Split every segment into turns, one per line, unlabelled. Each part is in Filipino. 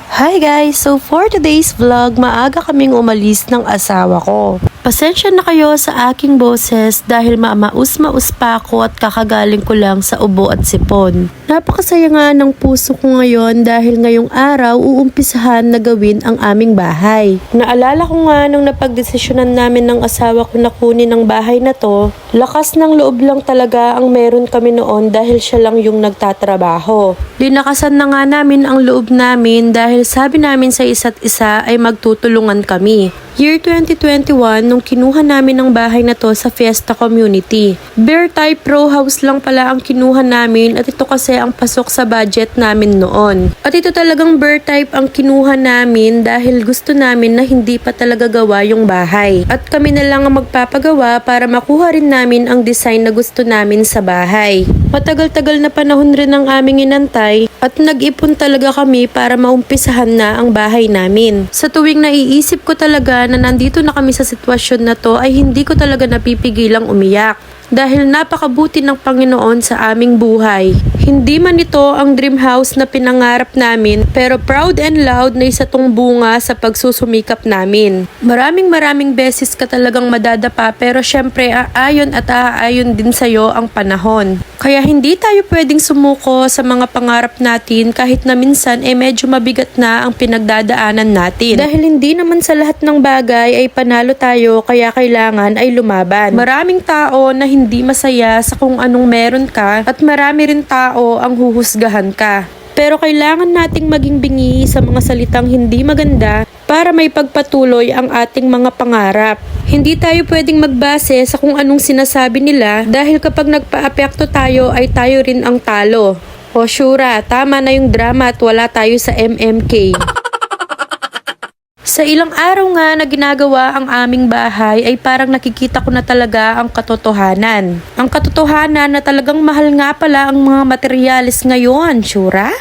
Hi guys! So for today's vlog, maaga kaming umalis ng asawa ko. Pasensya na kayo sa aking boses dahil maus pa ako at kakagaling ko lang sa ubo at sipon. Napakasaya nga ng puso ko ngayon dahil ngayong araw uumpisahan na gawin ang aming bahay. Naalala ko nga nung napagdesisyonan namin ng asawa ko na kunin ang bahay na to, lakas ng loob lang talaga ang meron kami noon dahil siya lang yung nagtatrabaho. Linakasan na nga namin ang loob namin dahil sabi namin sa isa't isa ay magtutulungan kami. Year 2021 nung kinuha namin ang bahay na to sa Fiesta Community. Bear type row house lang pala ang kinuha namin at ito kasi ang pasok sa budget namin noon. At ito talagang bear type ang kinuha namin dahil gusto namin na hindi pa talaga gawa yung bahay. At kami na lang ang magpapagawa para makuha rin namin ang design na gusto namin sa bahay. Matagal-tagal na panahon rin ang aming inantay at nag-ipon talaga kami para maumpisahan na ang bahay namin. Sa tuwing naiisip ko talaga na nandito na kami sa sitwasyon na to ay hindi ko talaga napipigilang umiyak. Dahil napakabuti ng Panginoon sa aming buhay. Hindi man ito ang dream house na pinangarap namin pero proud and loud na isa tong bunga sa pagsusumikap namin. Maraming beses ka talagang madadapa pero syempre aayon at aayon din sa'yo ang panahon. Kaya hindi tayo pwedeng sumuko sa mga pangarap natin kahit na minsan medyo mabigat na ang pinagdadaanan natin. Dahil hindi naman sa lahat ng bagay ay panalo tayo kaya kailangan ay lumaban. Maraming tao na hindi masaya sa kung anong meron ka at marami rin tao ang huhusgahan ka. Pero kailangan nating maging bingi sa mga salitang hindi maganda para may pagpatuloy ang ating mga pangarap. Hindi tayo pwedeng magbase sa kung anong sinasabi nila dahil kapag nagpa-apekto tayo ay tayo rin ang talo. O Shura, tama na yung drama at wala tayo sa MMK. Sa ilang araw nga na ginagawa ang aming bahay ay parang nakikita ko na talaga ang katotohanan. Ang katotohanan na talagang mahal nga pala ang mga materyales ngayon, Shura?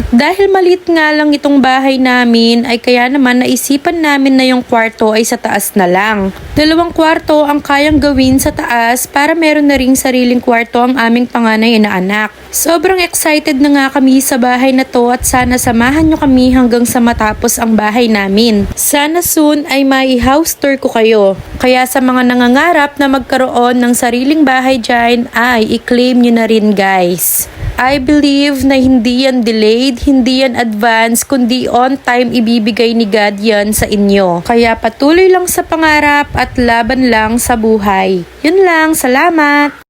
Dahil maliit nga lang itong bahay namin ay kaya naman naisipan namin na yung kwarto ay sa taas na lang. 2 kwarto ang kayang gawin sa taas para meron na ring sariling kwarto ang aming panganay na anak. Sobrang excited na nga kami sa bahay na to at sana samahan nyo kami hanggang sa matapos ang bahay namin. Sana soon ay mai-house tour ko kayo. Kaya sa mga nangangarap na magkaroon ng sariling bahay dyan ay i-claim nyo na rin guys. I believe na hindi yan delayed, hindi yan advance, kundi on time ibibigay ni God yan sa inyo. Kaya patuloy lang sa pangarap at laban lang sa buhay. Yun lang, salamat!